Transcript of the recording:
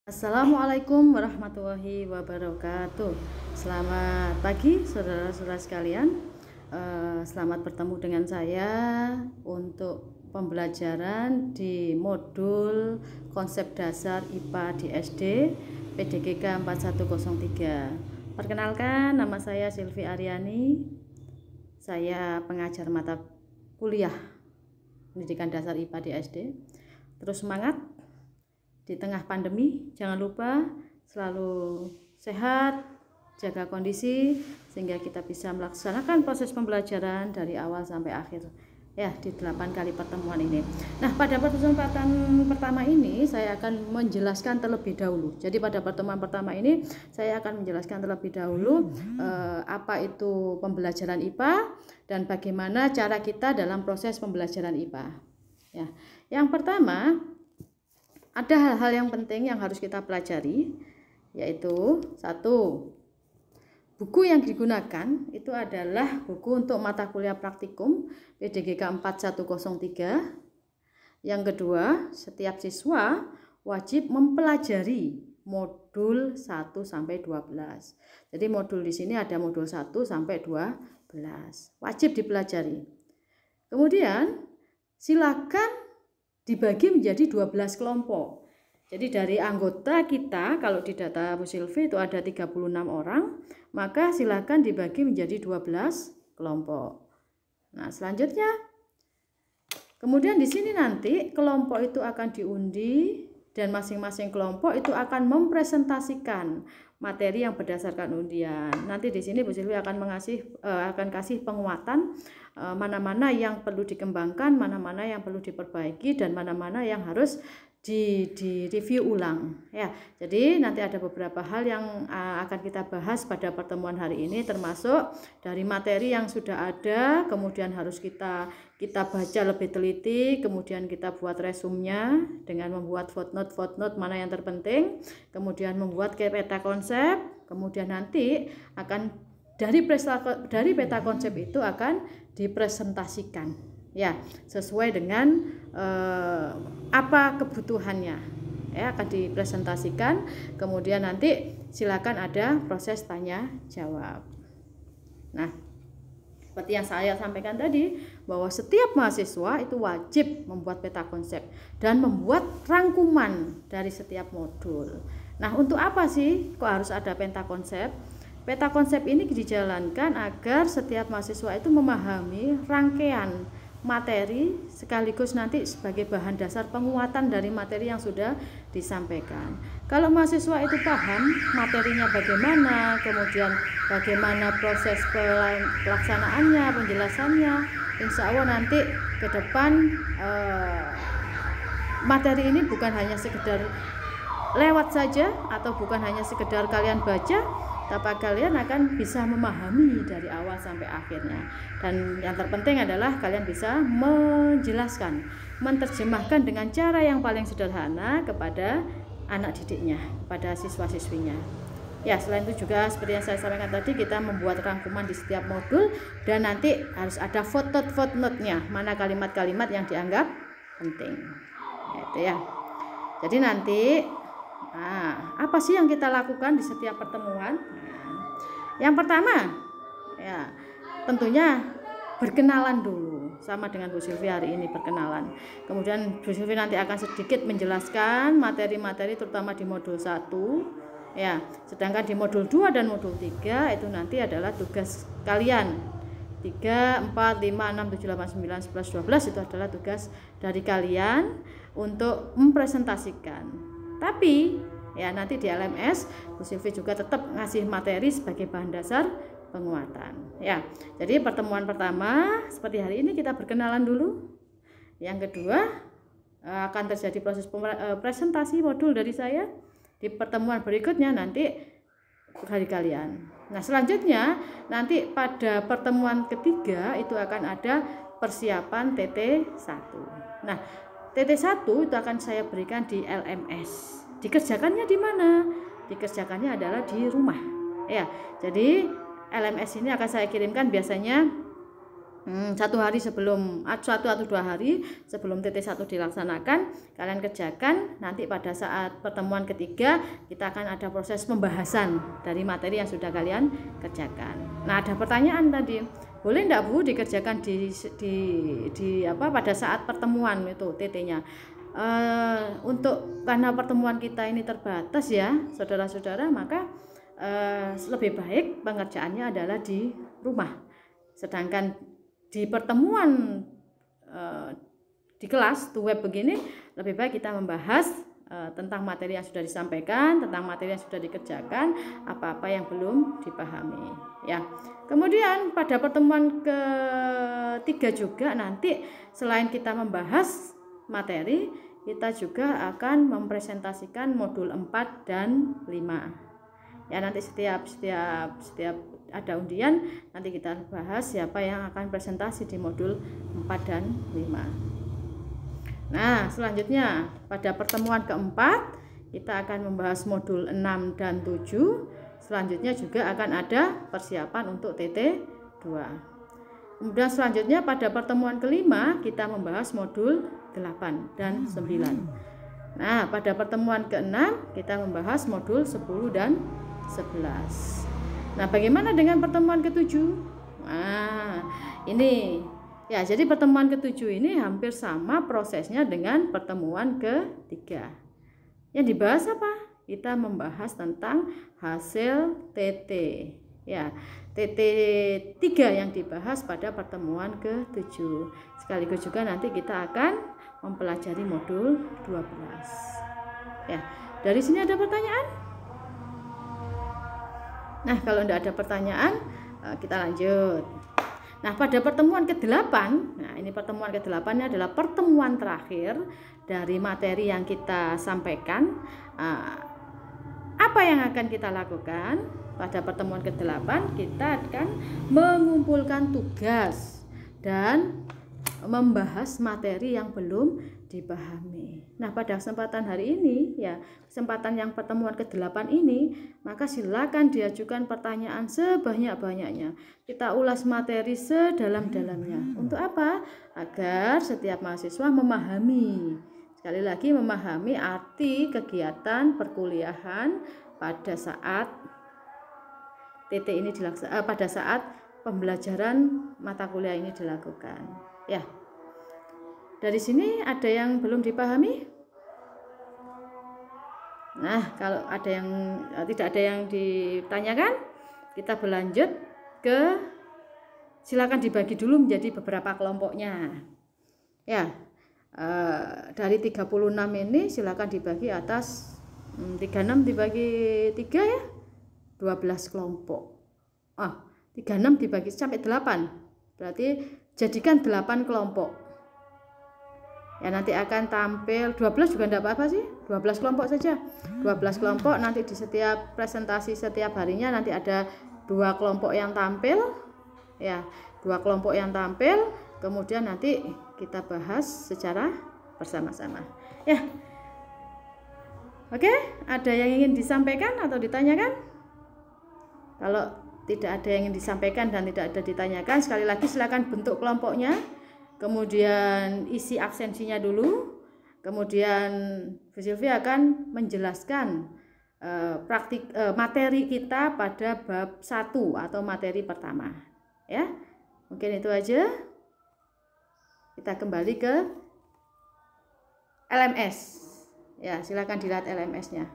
Assalamualaikum warahmatullahi wabarakatuh. Selamat pagi saudara-saudara sekalian. Selamat bertemu dengan saya untuk pembelajaran di modul konsep dasar IPA di SD PDGK 4103. Perkenalkan, nama saya Silvi Aryani. Saya pengajar mata kuliah pendidikan dasar IPA di SD. Terus semangat di tengah pandemi, jangan lupa selalu sehat, jaga kondisi sehingga kita bisa melaksanakan proses pembelajaran dari awal sampai akhir ya di 8 kali pertemuan ini. Nah, pada pertemuan pertama ini saya akan menjelaskan terlebih dahulu. Jadi pada pertemuan pertama ini saya akan menjelaskan terlebih dahulu apa itu pembelajaran IPA dan bagaimana cara kita dalam proses pembelajaran IPA. Ya. Yang pertama, ada hal-hal yang penting yang harus kita pelajari, yaitu satu, buku yang digunakan itu adalah buku untuk mata kuliah praktikum PDGK 4103. Yang kedua, setiap siswa wajib mempelajari modul 1 sampai 12. Jadi modul di sini ada modul 1 sampai 12. Wajib dipelajari. Kemudian silakan dibagi menjadi 12 kelompok. Jadi dari anggota kita, kalau di data Bu Silvi itu ada 36 orang, maka silakan dibagi menjadi 12 kelompok. Nah, selanjutnya kemudian di sini nanti kelompok itu akan diundi dan masing-masing kelompok itu akan mempresentasikan materi yang berdasarkan undian. Nanti di sini Bu Silvi akan kasih penguatan mana-mana yang perlu dikembangkan, mana-mana yang perlu diperbaiki, dan mana-mana yang harus di review ulang ya. Jadi nanti ada beberapa hal yang akan kita bahas pada pertemuan hari ini, termasuk dari materi yang sudah ada, kemudian harus kita baca lebih teliti, kemudian kita buat resumenya dengan membuat footnote mana yang terpenting, kemudian membuat peta konsep, kemudian nanti akan dari peta konsep itu akan dipresentasikan ya, sesuai dengan apa kebutuhannya ya, akan dipresentasikan. Kemudian nanti silakan ada proses tanya jawab. Nah, seperti yang saya sampaikan tadi, bahwa setiap mahasiswa itu wajib membuat peta konsep dan membuat rangkuman dari setiap modul. Nah, untuk apa sih kok harus ada peta konsep? Peta konsep ini dijalankan agar setiap mahasiswa itu memahami rangkaian materi sekaligus nanti sebagai bahan dasar penguatan dari materi yang sudah disampaikan. Kalau mahasiswa itu paham materinya bagaimana, kemudian bagaimana proses pelaksanaannya, penjelasannya, insya Allah nanti ke depan materi ini bukan hanya sekedar lewat saja atau bukan hanya sekedar kalian baca, tapi kalian akan bisa memahami dari awal sampai akhirnya. Dan yang terpenting adalah kalian bisa menjelaskan, menerjemahkan dengan cara yang paling sederhana kepada anak didiknya, kepada siswa-siswinya. Ya, selain itu juga seperti yang saya sampaikan tadi, kita membuat rangkuman di setiap modul dan nanti harus ada footnote-nya, mana kalimat-kalimat yang dianggap penting. Itu ya. Jadi nanti apa sih yang kita lakukan di setiap pertemuan? Yang pertama, ya tentunya berkenalan dulu, sama dengan Bu Silvi hari ini berkenalan. Kemudian Bu Silvi nanti akan sedikit menjelaskan materi-materi terutama di modul 1. Ya, sedangkan di modul 2 dan modul 3 itu nanti adalah tugas kalian. 3, 4, 5, 6, 7, 8, 9, 11, 12 itu adalah tugas dari kalian untuk mempresentasikan. Tapi ya nanti di LMS Bu Silvi juga tetap ngasih materi sebagai bahan dasar penguatan ya. Jadi pertemuan pertama seperti hari ini kita berkenalan dulu. Yang kedua akan terjadi proses presentasi modul dari saya. Di pertemuan berikutnya nanti dari kalian. Nah, selanjutnya nanti pada pertemuan ketiga itu akan ada persiapan TT1. Nah, TT1 itu akan saya berikan di LMS. Dikerjakannya di mana? Dikerjakannya adalah di rumah. Ya, jadi LMS ini akan saya kirimkan biasanya 1 hari sebelum, 1 atau 2 hari sebelum TT1 dilaksanakan, kalian kerjakan. Nanti pada saat pertemuan ketiga kita akan ada proses pembahasan dari materi yang sudah kalian kerjakan. Nah, ada pertanyaan tadi, boleh enggak Bu dikerjakan pada saat pertemuan itu TT-nya? Untuk karena pertemuan kita ini terbatas ya saudara-saudara, maka lebih baik pengerjaannya adalah di rumah. Sedangkan di pertemuan di kelas web begini, lebih baik kita membahas tentang materi yang sudah disampaikan, tentang materi yang sudah dikerjakan, apa-apa yang belum dipahami ya. Kemudian pada pertemuan ketiga juga nanti selain kita membahas materi, kita juga akan mempresentasikan modul 4 dan 5 ya. Nanti setiap ada undian, nanti kita bahas siapa yang akan presentasi di modul 4 dan 5. Nah, selanjutnya pada pertemuan keempat kita akan membahas modul 6 dan 7. Selanjutnya juga akan ada persiapan untuk TT2. Kemudian selanjutnya pada pertemuan kelima kita membahas modul 8 dan 9. Nah, pada pertemuan ke-6 kita membahas modul 10 dan 11. Nah, bagaimana dengan pertemuan ke-7? Nah, ini ya, jadi pertemuan ke-7 ini hampir sama prosesnya dengan pertemuan ke-3. Yang dibahas apa? Kita membahas tentang hasil TT. Ya, TT3 yang dibahas pada pertemuan ke-7. Sekaligus juga nanti kita akan mempelajari modul 12. Ya, dari sini ada pertanyaan? Nah, kalau tidak ada pertanyaan, kita lanjut. Nah, pada pertemuan ke-8, nah ini pertemuan ke-8-nya adalah pertemuan terakhir dari materi yang kita sampaikan. Apa yang akan kita lakukan? Pada pertemuan ke-8 kita akan mengumpulkan tugas dan membahas materi yang belum dipahami. Nah, pada kesempatan hari ini ya, kesempatan yang pertemuan ke-8 ini, maka silakan diajukan pertanyaan sebanyak-banyaknya. Kita ulas materi sedalam-dalamnya. Untuk apa? Agar setiap mahasiswa memahami. Sekali lagi, memahami arti kegiatan perkuliahan pada saat TT ini dilaksanakan, pada saat pembelajaran mata kuliah ini dilakukan. Ya. Dari sini ada yang belum dipahami? Nah, kalau ada yang tidak ada yang ditanyakan, kita berlanjut ke, silakan dibagi dulu menjadi beberapa kelompoknya. Ya, dari 36 ini silakan dibagi atas 36 dibagi 3 ya, 12 kelompok. 36 dibagi sampai 8, berarti jadikan 8 kelompok. Ya, nanti akan tampil 12 juga enggak apa-apa sih, 12 kelompok saja. 12 kelompok, nanti di setiap presentasi setiap harinya nanti ada 2 kelompok yang tampil. Ya, 2 kelompok yang tampil, kemudian nanti kita bahas secara bersama-sama. Ya. Oke, ada yang ingin disampaikan atau ditanyakan? Kalau tidak ada yang ingin disampaikan dan tidak ada ditanyakan, sekali lagi silakan bentuk kelompoknya. Kemudian isi absensinya dulu. Kemudian Bu Sylvia akan menjelaskan materi kita pada bab 1 atau materi pertama. Ya, mungkin itu aja. Kita kembali ke LMS. Ya, silakan dilihat LMS-nya.